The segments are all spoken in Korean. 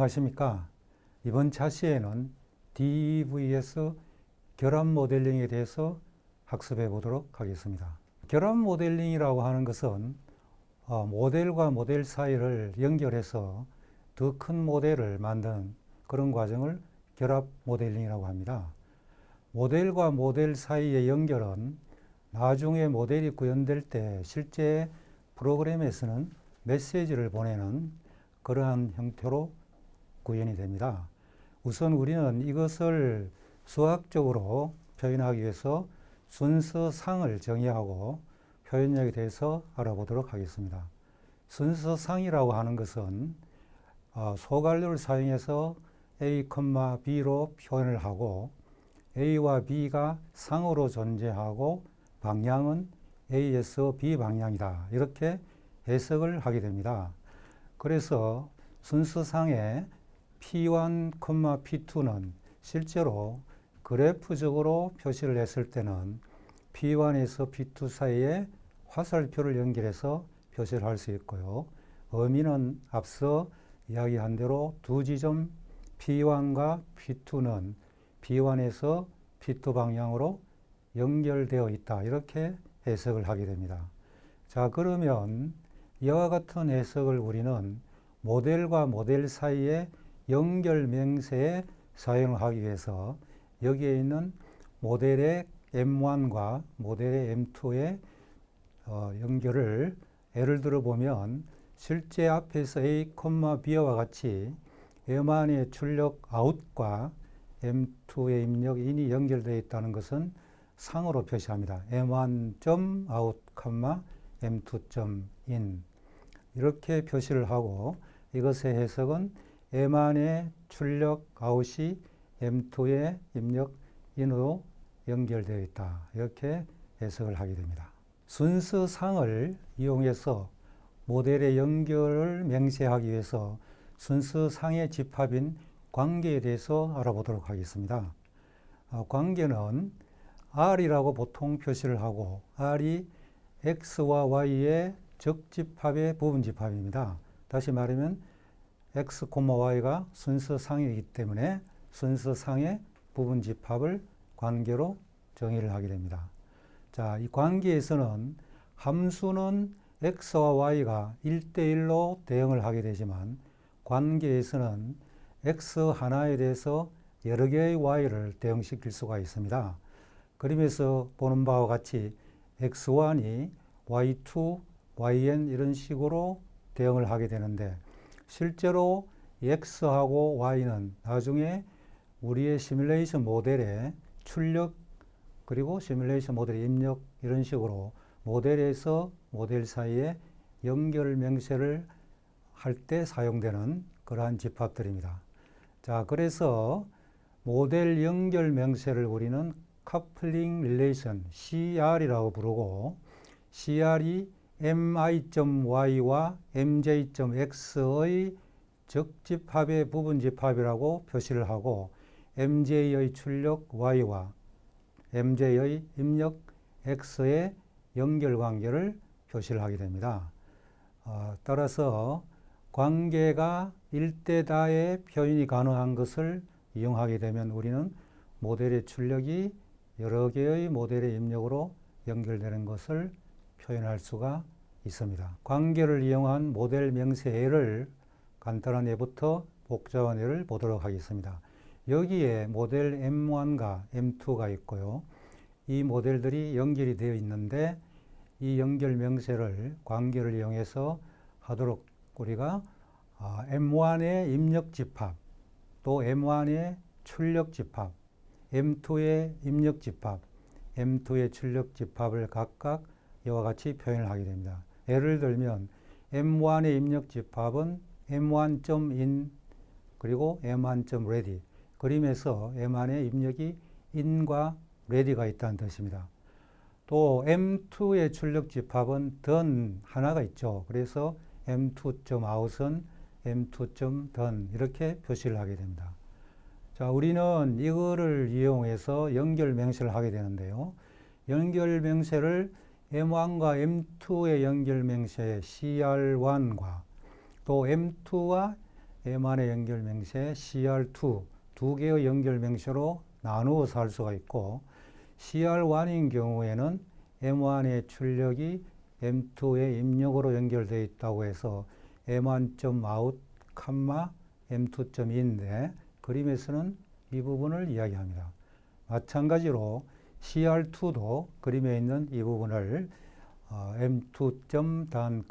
안녕하십니까. 이번 차시에는 DVS 결합 모델링에 대해서 학습해 보도록 하겠습니다. 결합 모델링이라고 하는 것은 모델과 모델 사이를 연결해서 더 큰 모델을 만드는 그런 과정을 결합 모델링이라고 합니다. 모델과 모델 사이의 연결은 나중에 모델이 구현될 때 실제 프로그램에서는 메시지를 보내는 그러한 형태로 구현이 됩니다. 우선 우리는 이것을 수학적으로 표현하기 위해서 순서상을 정의하고 표현력에 대해서 알아보도록 하겠습니다. 순서상이라고 하는 것은 소괄호를 사용해서 A, B로 표현을 하고 A와 B가 상으로 존재하고 방향은 A에서 B 방향이다. 이렇게 해석을 하게 됩니다. 그래서 순서상의 P1, P2는 실제로 그래프적으로 표시를 했을 때는 P1에서 P2 사이에 화살표를 연결해서 표시를 할 수 있고요. 의미는 앞서 이야기한 대로 두 지점 P1과 P2는 P1에서 P2 방향으로 연결되어 있다. 이렇게 해석을 하게 됩니다. 자, 그러면 이와 같은 해석을 우리는 모델과 모델 사이의 연결 명세에 사용하기 위해서 여기에 있는 모델의 M1과 모델의 M2의 연결을 예를 들어 보면 실제 앞에서 A, B와 같이 M1의 출력 아웃과 M2의 입력 인이 연결되어 있다는 것은 상으로 표시합니다. M1.out, M2.in 이렇게 표시를 하고 이것의 해석은 M1의 출력 아웃이 M2의 입력 인으로 연결되어 있다. 이렇게 해석을 하게 됩니다. 순서상을 이용해서 모델의 연결을 명시하기 위해서 순서상의 집합인 관계에 대해서 알아보도록 하겠습니다. 관계는 R이라고 보통 표시를 하고 R이 X와 Y의 적집합의 부분집합입니다. 다시 말하면 X, Y가 순서상이기 때문에 순서상의 부분집합을 관계로 정의를 하게 됩니다. 자, 이 관계에서는 함수는 X와 Y가 1대1로 대응을 하게 되지만 관계에서는 X 하나에 대해서 여러 개의 Y를 대응시킬 수가 있습니다. 그러면서 보는 바와 같이 X1이 Y2, YN 이런 식으로 대응을 하게 되는데 실제로 X하고 Y는 나중에 우리의 시뮬레이션 모델의 출력 그리고 시뮬레이션 모델의 입력 이런 식으로 모델에서 모델 사이에 연결 명세를 할 때 사용되는 그러한 집합들입니다. 자, 그래서 모델 연결 명세를 우리는 coupling relation, CR이라고 부르고 CR이 mi.y와 mj.x의 적집합의 부분집합이라고 표시를 하고 mj의 출력 y와 mj의 입력 x의 연결관계를 표시를 하게 됩니다. 따라서 관계가 일대다의 표현이 가능한 것을 이용하게 되면 우리는 모델의 출력이 여러 개의 모델의 입력으로 연결되는 것을 표현할 수가 있습니다. 관계를 이용한 모델 명세 예를 간단한 예부터 복잡한 예를 보도록 하겠습니다. 여기에 모델 M1과 M2가 있고요. 이 모델들이 연결이 되어 있는데 이 연결 명세를 관계를 이용해서 하도록 우리가 M1의 입력 집합, 또 M1의 출력 집합, M2의 입력 집합, M2의 출력 집합을 각각 이와 같이 표현을 하게 됩니다. 예를 들면 M1의 입력 집합은 M1.in 그리고 M1.ready 그림에서 M1의 입력이 in과 ready가 있다는 뜻입니다. 또 M2의 출력 집합은 done 하나가 있죠. 그래서 M2.out은 M2.done 이렇게 표시를 하게 됩니다. 자, 우리는 이거를 이용해서 연결 명세를 하게 되는데요. 연결 명세를 M1과 M2의 연결 명세 CR1과 또 M2와 M안의 연결 명세 CR2 두 개의 연결 명세로 나누어서 할 수가 있고, CR1인 경우에는 M1의 출력이 M2의 입력으로 연결되어 있다고 해서 M1.out, M2.in인데 그림에서는 이 부분을 이야기합니다. 마찬가지로 CR2도 그림에 있는 이 부분을 M2.down,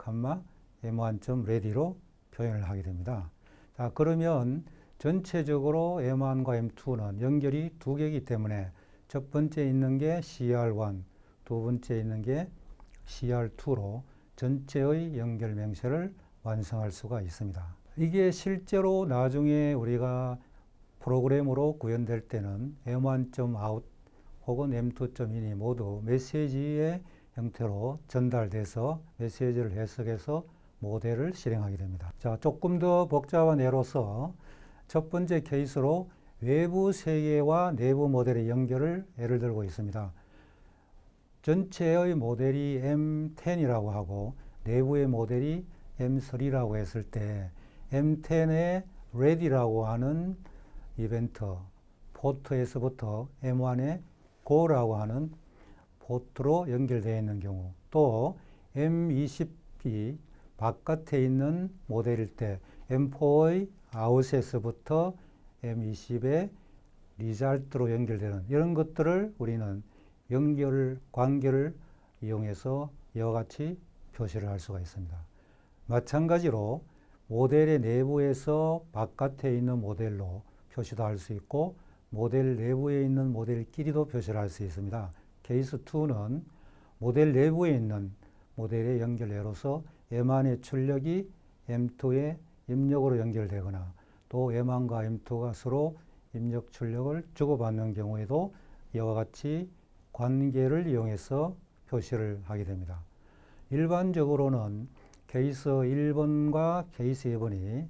M1.ready로 표현을 하게 됩니다. 자, 그러면 전체적으로 M1과 M2는 연결이 두 개이기 때문에 첫 번째 있는 게 CR1, 두 번째 있는 게 CR2로 전체의 연결 명세를 완성할 수가 있습니다. 이게 실제로 나중에 우리가 프로그램으로 구현될 때는 M1.out 혹은 M2.in이 모두 메시지의 형태로 전달돼서 메시지를 해석해서 모델을 실행하게 됩니다. 자, 조금 더 복잡한 예로서 첫 번째 케이스로 외부 세계와 내부 모델의 연결을 예를 들고 있습니다. 전체의 모델이 M10이라고 하고 내부의 모델이 M3라고 했을 때 M10의 ready라고 하는 이벤트 포트에서부터 M1의 go라고 하는 포트로 연결되어 있는 경우, 또 M20이 바깥에 있는 모델일 때 M4의 out에서부터 M20의 result로 연결되는 이런 것들을 우리는 관계를 이용해서 이와 같이 표시를 할 수가 있습니다. 마찬가지로 모델의 내부에서 바깥에 있는 모델로 표시도 할 수 있고 모델 내부에 있는 모델끼리도 표시를 할 수 있습니다. 케이스 2는 모델 내부에 있는 모델의 연결례로서 M1의 출력이 M2의 입력으로 연결되거나 또 M1과 M2가 서로 입력 출력을 주고받는 경우에도 이와 같이 관계를 이용해서 표시를 하게 됩니다. 일반적으로는 케이스 1번과 케이스 2번이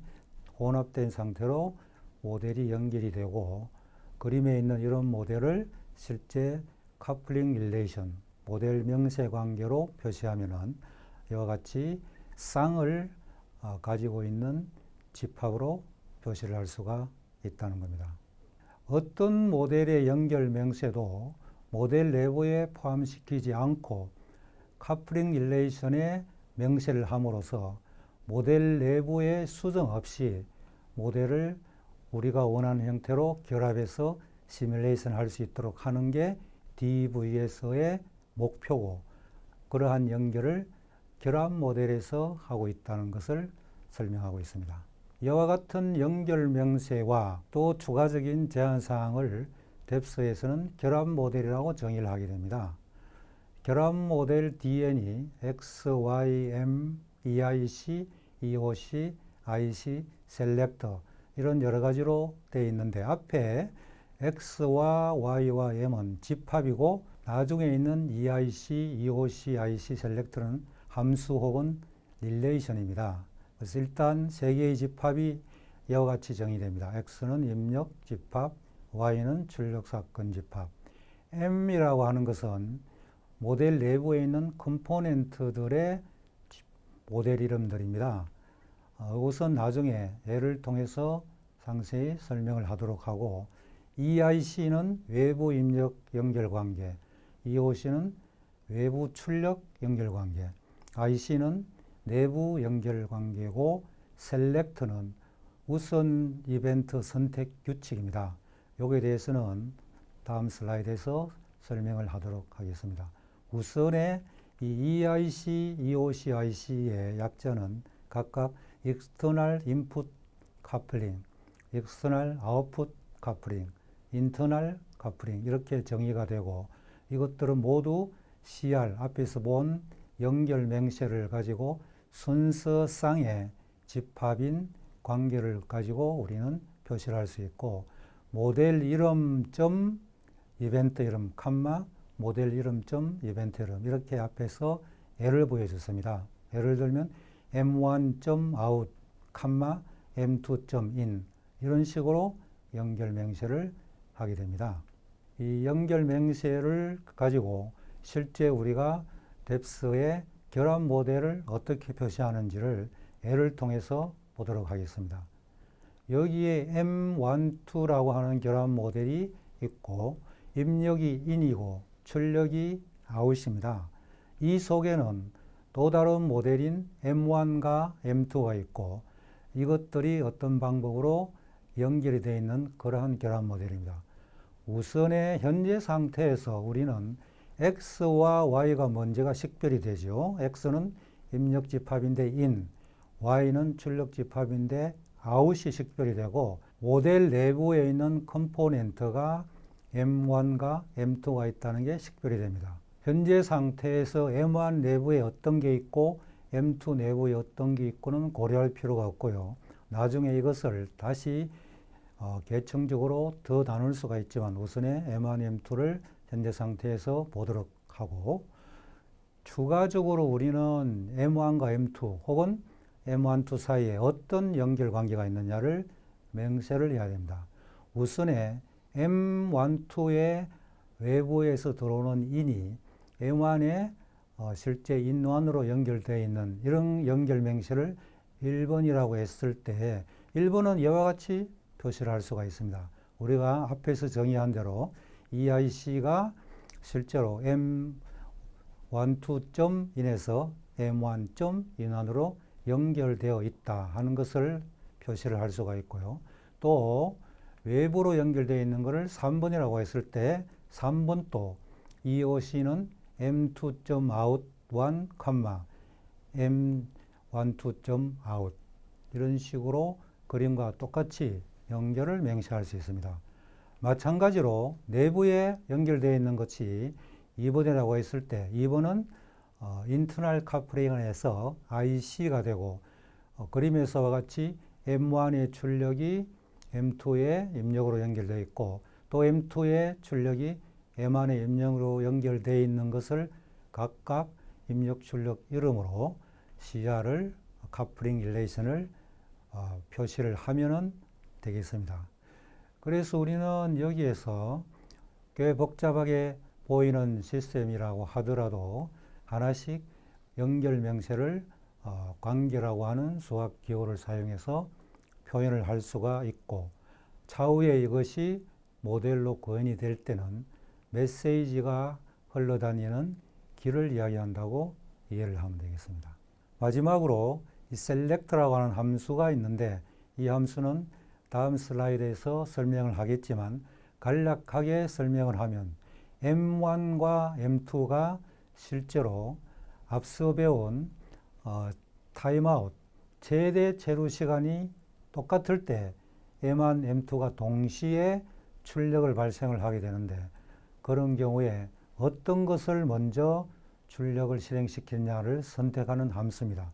혼합된 상태로 모델이 연결이 되고 그림에 있는 이런 모델을 실제 coupling relation, 모델 명세 관계로 표시하면은 이와 같이 쌍을 가지고 있는 집합으로 표시를 할 수가 있다는 겁니다. 어떤 모델의 연결 명세도 모델 내부에 포함시키지 않고 coupling relation에 명세를 함으로써 모델 내부에 수정 없이 모델을 우리가 원하는 형태로 결합해서 시뮬레이션 할 수 있도록 하는 게 DVS의 목표고, 그러한 연결을 결합 모델에서 하고 있다는 것을 설명하고 있습니다. 이와 같은 연결 명세와 또 추가적인 제한 사항을 뎁스에서는 결합 모델이라고 정의를 하게 됩니다. 결합 모델 DN이 X, Y, M, EIC, EOC, IC, 셀렉터 이런 여러 가지로 되어 있는데 앞에 X와 Y와 M은 집합이고 나중에 있는 EIC, EOC, IC, 셀렉터는 함수 혹은 릴레이션입니다. 그래서 일단 세 개의 집합이 이와 같이 정의됩니다. X는 입력 집합, Y는 출력 사건 집합. M이라고 하는 것은 모델 내부에 있는 컴포넌트들의 모델 이름들입니다. 이것은 나중에 예를 통해서 상세히 설명을 하도록 하고, EIC는 외부 입력 연결 관계, EOC는 외부 출력 연결 관계, IC는 내부 연결 관계고, 셀렉트는 우선 이벤트 선택 규칙입니다. 여기에 대해서는 다음 슬라이드에서 설명을 하도록 하겠습니다. 우선의 이 EIC, EOC, IC의 약자는 각각 External Input Coupling, External Output Coupling, Internal Coupling 이렇게 정의가 되고, 이것들은 모두 CR, 앞에서 본 연결 명세를 가지고 순서상의 집합인 관계를 가지고 우리는 표시를 할 수 있고, 모델 이름 점 이벤트 이름 컴마 모델 이름 점 이벤트 이름 이렇게 앞에서 예를 보여줬습니다. 예를 들면 M1.out 컴마 M2.in 이런 식으로 연결 명세를 하게 됩니다. 이 연결 명세를 가지고 실제 우리가 뎁스의 결합 모델을 어떻게 표시하는지를 예를 통해서 보도록 하겠습니다. 여기에 M12라고 하는 결합 모델이 있고 입력이 in이고 출력이 out입니다. 이 속에는 또 다른 모델인 M1과 M2가 있고 이것들이 어떤 방법으로 연결이 되어 있는 그러한 결합 모델입니다. 우선의 현재 상태에서 우리는 X와 Y가 먼저가 식별이 되죠. X는 입력 집합인데 in, Y는 출력 집합인데 out이 식별이 되고 모델 내부에 있는 컴포넌트가 M1과 M2가 있다는 게 식별이 됩니다. 현재 상태에서 M1 내부에 어떤 게 있고 M2 내부에 어떤 게 있고는 고려할 필요가 없고요. 나중에 이것을 다시 계층적으로 더 나눌 수가 있지만 우선에 M1, M2를 현재 상태에서 보도록 하고 추가적으로 우리는 M1과 M2 혹은 M1, 2 사이에 어떤 연결 관계가 있느냐를 맹세를 해야 됩니다. 우선에 M1, 2의 외부에서 들어오는 인이 M1에 실제 인원으로 연결되어 있는 이런 연결 맹세를 1번이라고 했을 때 1번은 이와 같이 표시를 할 수가 있습니다. 우리가 앞에서 정의한 대로 이 IC가 실제로 M12.in에서 M1.인원으로 연결되어 있다 하는 것을 표시를 할 수가 있고요. 또 외부로 연결되어 있는 것을 3번이라고 했을 때 3번도 EOC는 M2.out 1, M12.out 이런 식으로 그림과 똑같이 연결을 맹세할 수 있습니다. 마찬가지로 내부에 연결되어 있는 것이 2번이라고 했을 때 2번은 인터널 카플링을 해서 IC가 되고 그림에서와 같이 M1의 출력이 M2의 입력으로 연결되어 있고 또 M2의 출력이 M1의 입력으로 연결되어 있는 것을 각각 입력 출력 이름으로 CR을 카플링 릴레이션을 표시를 하면은 되겠습니다. 그래서 우리는 여기에서 꽤 복잡하게 보이는 시스템이라고 하더라도 하나씩 연결 명세를 관계라고 하는 수학 기호를 사용해서 표현을 할 수가 있고 차후에 이것이 모델로 구현이 될 때는 메시지가 흘러다니는 길을 이야기한다고 이해를 하면 되겠습니다. 마지막으로 이 select라고 하는 함수가 있는데 이 함수는 다음 슬라이드에서 설명을 하겠지만 간략하게 설명을 하면 M1과 M2가 실제로 앞서 배운 타임아웃, 최대 체류 시간이 똑같을 때 M1, M2가 동시에 출력을 발생을 하게 되는데 그런 경우에 어떤 것을 먼저 출력을 실행시키느냐를 선택하는 함수입니다.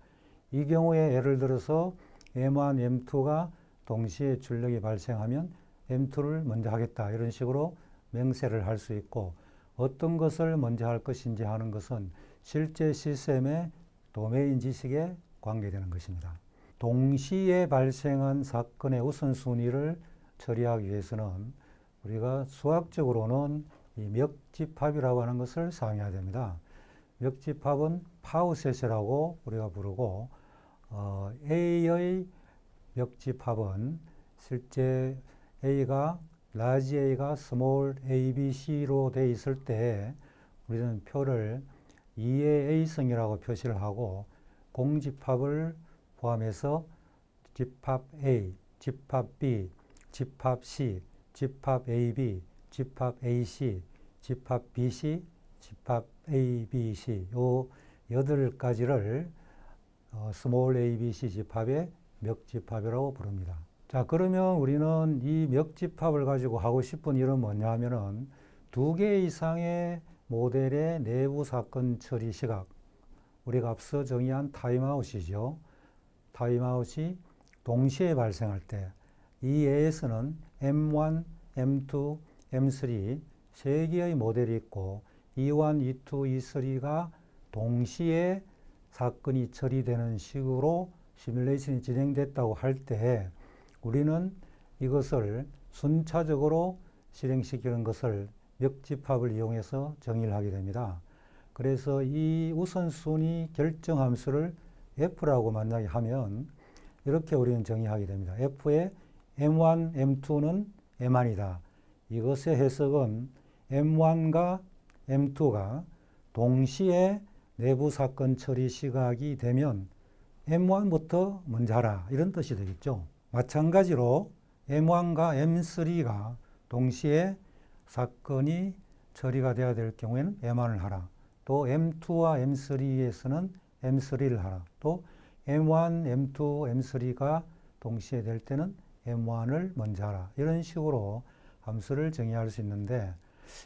이 경우에 예를 들어서 M1, M2가 동시에 출력이 발생하면 M2를 먼저 하겠다 이런 식으로 맹세를 할 수 있고 어떤 것을 먼저 할 것인지 하는 것은 실제 시스템의 도메인 지식에 관계되는 것입니다. 동시에 발생한 사건의 우선순위를 처리하기 위해서는 우리가 수학적으로는 이 멱집합이라고 하는 것을 사용해야 됩니다. 멱집합은 파우셋이라고 우리가 부르고 A의 멱집합은 실제 A가 라지 A가 스몰 ABC로 되어 있을 때 우리는 표를 2의 A승이라고 표시를 하고 공집합을 포함해서 집합 A, 집합 B, 집합 C, 집합 AB, 집합 AC, 집합 BC, 집합 ABC 요 8가지를 스몰 ABC 집합의 멱집합이라고 부릅니다. 자, 그러면 우리는 이 멱집합을 가지고 하고 싶은 일은 뭐냐 하면은 2개 이상의 모델의 내부 사건 처리 시각, 우리가 앞서 정의한 타임아웃이죠. 타임아웃이 동시에 발생할 때 이 애에서는 M1, M2, M3 세 개의 모델이 있고 E1, E2, E3가 동시에 사건이 처리되는 식으로 시뮬레이션이 진행됐다고 할 때 우리는 이것을 순차적으로 실행시키는 것을 멱집합을 이용해서 정의를 하게 됩니다. 그래서 이 우선순위 결정 함수를 F라고 만약에 하면 이렇게 우리는 정의하게 됩니다. F의 M1, M2는 M1이다. 이것의 해석은 M1과 M2가 동시에 내부 사건 처리 시각이 되면 M1부터 먼저 하라, 이런 뜻이 되겠죠. 마찬가지로 M1과 M3가 동시에 사건이 처리가 되어야 될 경우에는 M1을 하라. 또 M2와 M3에서는 M3를 하라. 또 M1, M2, M3가 동시에 될 때는 M1을 먼저 하라. 이런 식으로 함수를 정의할 수 있는데,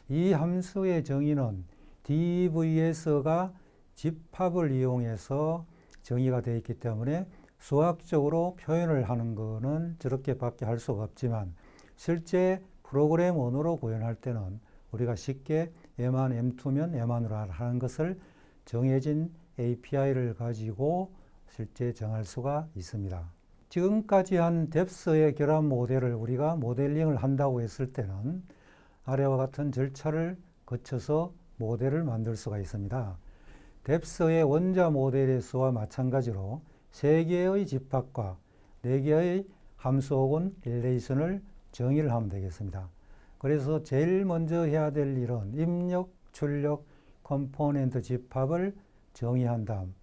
이 함수의 정의는 DVS가 집합을 이용해서 정의가 되어 있기 때문에 수학적으로 표현을 하는 것은 저렇게밖에 할 수가 없지만, 실제 프로그램 언어로 구현할 때는 우리가 쉽게 M1, M2면 M1으로 하는 것을 정해진 API를 가지고 실제 정할 수가 있습니다. 지금까지 한 뎁스의 결합 모델을 우리가 모델링을 한다고 했을 때는 아래와 같은 절차를 거쳐서 모델을 만들 수가 있습니다. 뎁스의 원자 모델의 수와 마찬가지로 3개의 집합과 4개의 함수 혹은 릴레이션을 정의를 하면 되겠습니다. 그래서 제일 먼저 해야 될 일은 입력, 출력, 컴포넌트 집합을 정의한 다음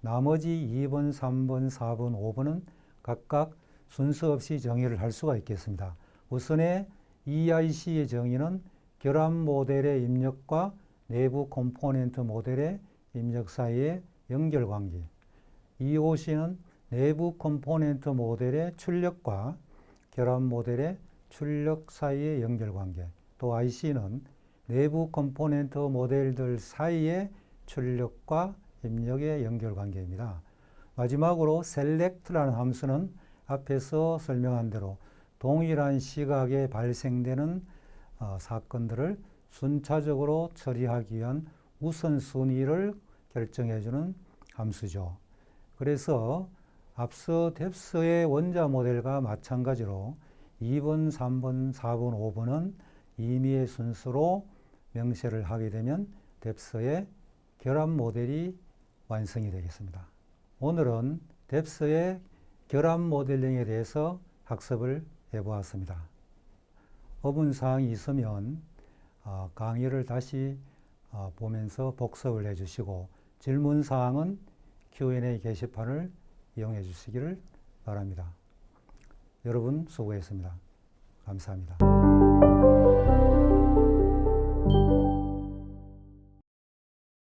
나머지 2번, 3번, 4번, 5번은 각각 순서 없이 정의를 할 수가 있겠습니다. 우선의 EIC의 정의는 결합 모델의 입력과 내부 컴포넌트 모델의 입력 사이의 연결관계, EOC는 내부 컴포넌트 모델의 출력과 결합 모델의 출력 사이의 연결관계, 또 IC는 내부 컴포넌트 모델들 사이의 출력과 입력의 연결관계입니다. 마지막으로 select라는 함수는 앞에서 설명한 대로 동일한 시각에 발생되는 사건들을 순차적으로 처리하기 위한 우선순위를 결정해주는 함수죠. 그래서 앞서 뎁스의 원자 모델과 마찬가지로 2번, 3번, 4번, 5번은 임의의 순서로 명시를 하게 되면 뎁스의 결합 모델이 완성이 되겠습니다. 오늘은 뎁스의 결합 모델링에 대해서 학습을 해보았습니다. 어분사항이 있으면 강의를 다시 보면서 복습을 해주시고, 질문사항은 Q&A 게시판을 이용해 주시기를 바랍니다. 여러분 수고했습니다. 감사합니다.